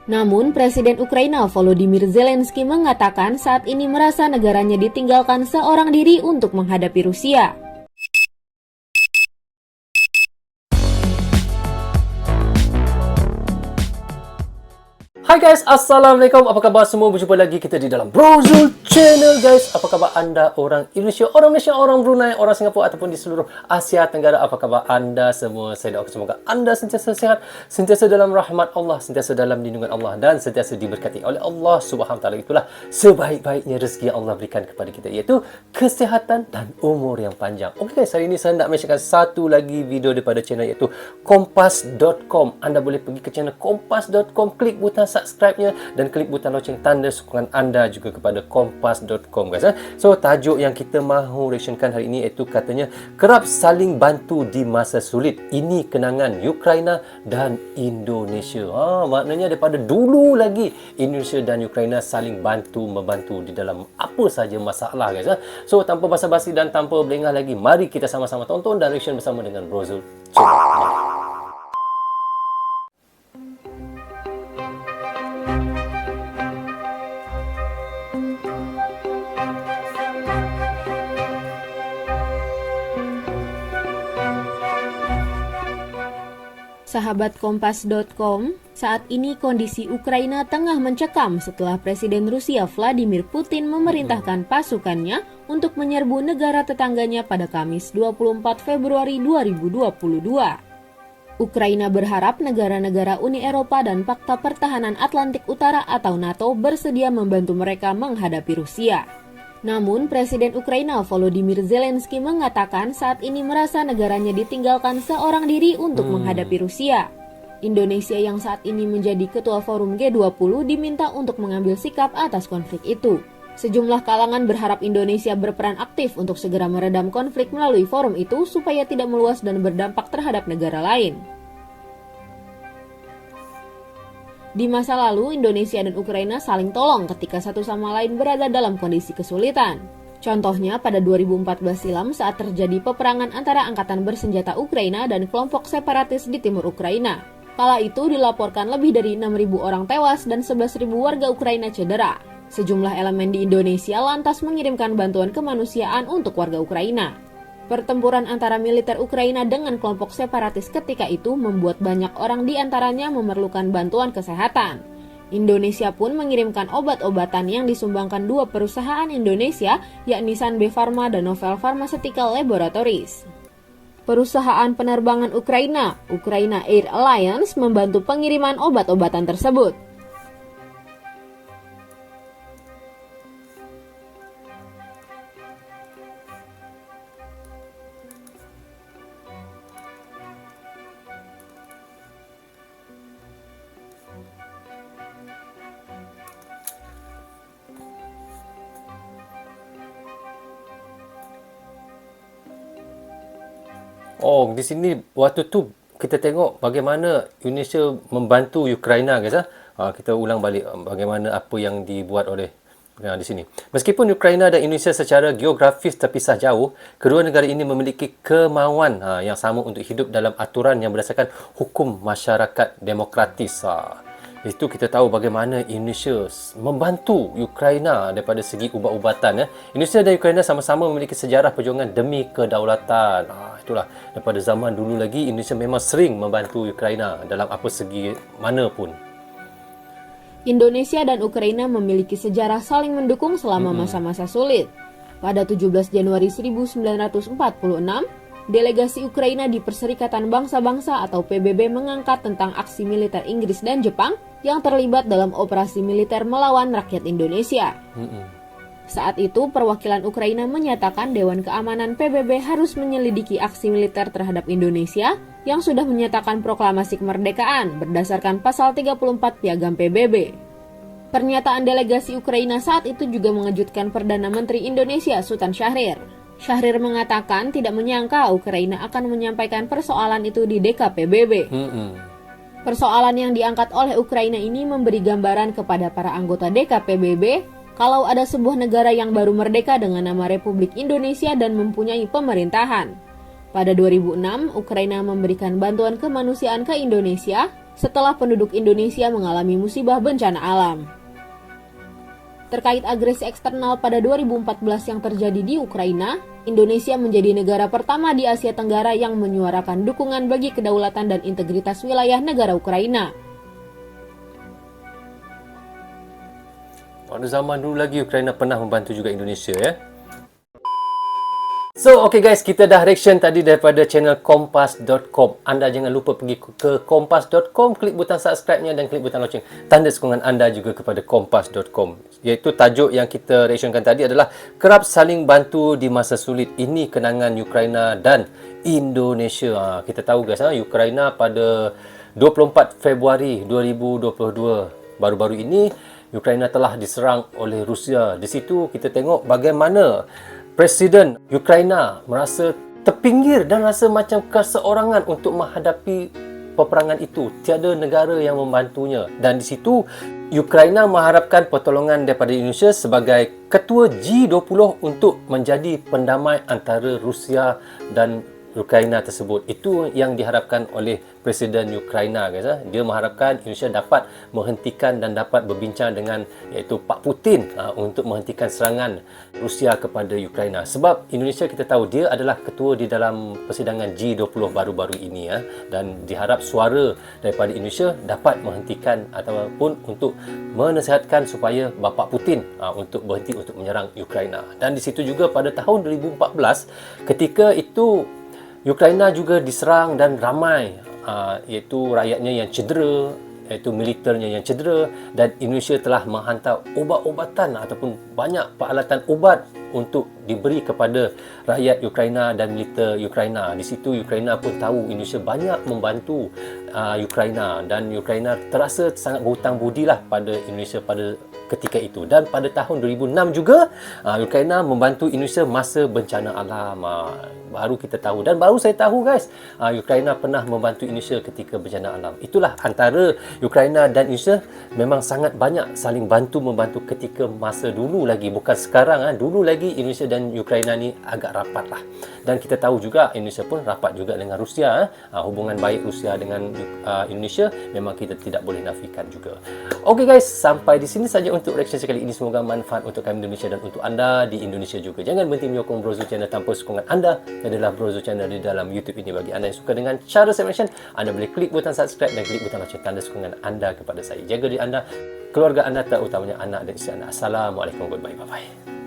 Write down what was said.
Namun, Presiden Ukraina Volodymyr Zelensky mengatakan saat ini merasa negaranya ditinggalkan seorang diri untuk menghadapi Rusia. Hai guys, Assalamualaikum. Apa khabar semua? Berjumpa lagi kita di dalam Brozul Channel guys. Apa khabar anda orang Indonesia, orang Malaysia, orang Brunei, orang Singapura ataupun di seluruh Asia Tenggara? Apa khabar anda semua? Saya doakan semoga anda sentiasa sehat, sentiasa dalam rahmat Allah, sentiasa dalam lindungan Allah dan sentiasa diberkati oleh Allah Subhanahu Wa Taala. Itulah sebaik-baiknya rezeki yang Allah berikan kepada kita, iaitu kesihatan dan umur yang panjang. Okey guys, hari ini saya nak menyaksikan satu lagi video daripada channel iaitu Kompas.com. Anda boleh pergi ke channel Kompas.com, klik butang subscribe-nya dan klik butang loceng tanda sokongan anda juga kepada Kompas.com guys. So tajuk yang kita mahu reactionkan hari ini iaitu katanya kerap saling bantu di masa sulit. Ini kenangan Ukraina dan Indonesia. Maknanya daripada dulu lagi Indonesia dan Ukraina saling membantu di dalam apa saja masalah guys. So tanpa basa-basi dan tanpa berlengah lagi, mari kita sama-sama tonton dan reaction bersama dengan Brozul Channel. Sahabat Kompas.com, saat ini kondisi Ukraina tengah mencekam setelah Presiden Rusia Vladimir Putin memerintahkan pasukannya untuk menyerbu negara tetangganya pada Kamis 24 Februari 2022. Ukraina berharap negara-negara Uni Eropa dan Pakta Pertahanan Atlantik Utara atau NATO bersedia membantu mereka menghadapi Rusia. Namun, Presiden Ukraina Volodymyr Zelensky mengatakan saat ini merasa negaranya ditinggalkan seorang diri untuk menghadapi Rusia. Indonesia yang saat ini menjadi ketua forum G20 diminta untuk mengambil sikap atas konflik itu. Sejumlah kalangan berharap Indonesia berperan aktif untuk segera meredam konflik melalui forum itu supaya tidak meluas dan berdampak terhadap negara lain. Di masa lalu, Indonesia dan Ukraina saling tolong ketika satu sama lain berada dalam kondisi kesulitan. Contohnya pada 2014 silam saat terjadi peperangan antara angkatan bersenjata Ukraina dan kelompok separatis di timur Ukraina. Kala itu dilaporkan lebih dari 6.000 orang tewas dan 11.000 warga Ukraina cedera. Sejumlah elemen di Indonesia lantas mengirimkan bantuan kemanusiaan untuk warga Ukraina. Pertempuran antara militer Ukraina dengan kelompok separatis ketika itu membuat banyak orang di antaranya memerlukan bantuan kesehatan. Indonesia pun mengirimkan obat-obatan yang disumbangkan dua perusahaan Indonesia, yakni Sanbe Pharma dan Novel Pharmaceutical Laboratories. Perusahaan penerbangan Ukraina, Ukraina Air Alliance, membantu pengiriman obat-obatan tersebut. Oh, di sini waktu tu kita tengok bagaimana Indonesia membantu Ukraina guys. Kita ulang balik bagaimana apa yang dibuat oleh di sini. Meskipun Ukraina dan Indonesia secara geografis terpisah jauh, kedua negara ini memiliki kemauan yang sama untuk hidup dalam aturan yang berdasarkan hukum masyarakat demokratis. Itu kita tahu bagaimana Indonesia membantu Ukraina daripada segi ubat-ubatan. Indonesia dan Ukraina sama-sama memiliki sejarah perjuangan demi kedaulatan. Itulah, daripada zaman dulu lagi Indonesia memang sering membantu Ukraina dalam apa segi mana pun. Indonesia dan Ukraina memiliki sejarah saling mendukung selama masa-masa sulit. Pada 17 Januari 1946, delegasi Ukraina di Perserikatan Bangsa-Bangsa atau PBB mengangkat tentang aksi militer Inggris dan Jepang yang terlibat dalam operasi militer melawan rakyat Indonesia. Saat itu, perwakilan Ukraina menyatakan Dewan Keamanan PBB harus menyelidiki aksi militer terhadap Indonesia yang sudah menyatakan proklamasi kemerdekaan berdasarkan pasal 34 Piagam PBB. Pernyataan delegasi Ukraina saat itu juga mengejutkan Perdana Menteri Indonesia Sultan Syahrir. Syahrir mengatakan tidak menyangka Ukraina akan menyampaikan persoalan itu di DKPBB. Persoalan yang diangkat oleh Ukraina ini memberi gambaran kepada para anggota DKPBB kalau ada sebuah negara yang baru merdeka dengan nama Republik Indonesia dan mempunyai pemerintahan. Pada 2006, Ukraina memberikan bantuan kemanusiaan ke Indonesia setelah penduduk Indonesia mengalami musibah bencana alam. Terkait agresi eksternal pada 2014 yang terjadi di Ukraina, Indonesia menjadi negara pertama di Asia Tenggara yang menyuarakan dukungan bagi kedaulatan dan integritas wilayah negara Ukraina. Pada zaman dulu lagi Ukraina pernah membantu juga Indonesia ya. So, okay guys, kita dah reaction tadi daripada channel Kompas.com. Anda jangan lupa pergi ke Kompas.com, klik butang subscribe-nya dan klik butang loceng. Tanda sokongan anda juga kepada Kompas.com. Iaitu tajuk yang kita reactionkan tadi adalah kerap saling bantu di masa sulit. Ini kenangan Ukraina dan Indonesia. Kita tahu guys, Ukraina pada 24 Februari 2022 baru-baru ini Ukraina telah diserang oleh Rusia. Di situ kita tengok bagaimana Presiden Ukraina merasa terpinggir dan rasa macam keseorangan untuk menghadapi peperangan itu. Tiada negara yang membantunya. Dan di situ Ukraina mengharapkan pertolongan daripada Indonesia sebagai ketua G20 untuk menjadi pendamai antara Rusia dan Ukraina tersebut. Itu yang diharapkan oleh Presiden Ukraina guys. Dia mengharapkan Indonesia dapat menghentikan dan dapat berbincang dengan iaitu Pak Putin untuk menghentikan serangan Rusia kepada Ukraina. Sebab Indonesia kita tahu dia adalah ketua di dalam persidangan G20 baru-baru ini dan diharap suara daripada Indonesia dapat menghentikan ataupun untuk menasihatkan supaya Bapak Putin untuk berhenti untuk menyerang Ukraina. Dan di situ juga pada tahun 2014 ketika itu Ukraina juga diserang dan ramai iaitu rakyatnya yang cedera, iaitu militernya yang cedera, dan Indonesia telah menghantar ubat-ubatan ataupun banyak peralatan ubat untuk diberi kepada rakyat Ukraina dan militer Ukraina. Di situ Ukraina pun tahu Indonesia banyak membantu Ukraina dan Ukraina terasa sangat berhutang budi lah pada Indonesia pada ketika itu. Dan pada tahun 2006 juga Ukraina membantu Indonesia masa bencana alam. Baru kita tahu dan baru saya tahu guys, Ukraina pernah membantu Indonesia ketika bencana alam. Itulah antara Ukraina dan Indonesia memang sangat banyak saling bantu-membantu ketika masa dulu lagi, bukan sekarang. Dulu lagi Indonesia dan Ukraina ni agak rapat lah. Dan kita tahu juga Indonesia pun rapat juga dengan Rusia. Hubungan baik Rusia dengan Indonesia memang kita tidak boleh nafikan juga. Okey guys, sampai di sini saja untuk reaction sekali ini. Semoga manfaat untuk kami Indonesia dan untuk anda di Indonesia juga. Jangan berhenti menyokong Brozo Channel tanpa sokongan anda adalah Brozo Channel di dalam YouTube ini. Bagi anda yang suka dengan cara saya reaction, anda boleh klik butang subscribe dan klik butang loceng, tanda sokongan anda kepada saya. Jaga diri anda, keluarga anda, terutamanya anak dan isteri anda. Assalamualaikum, goodbye, bye-bye.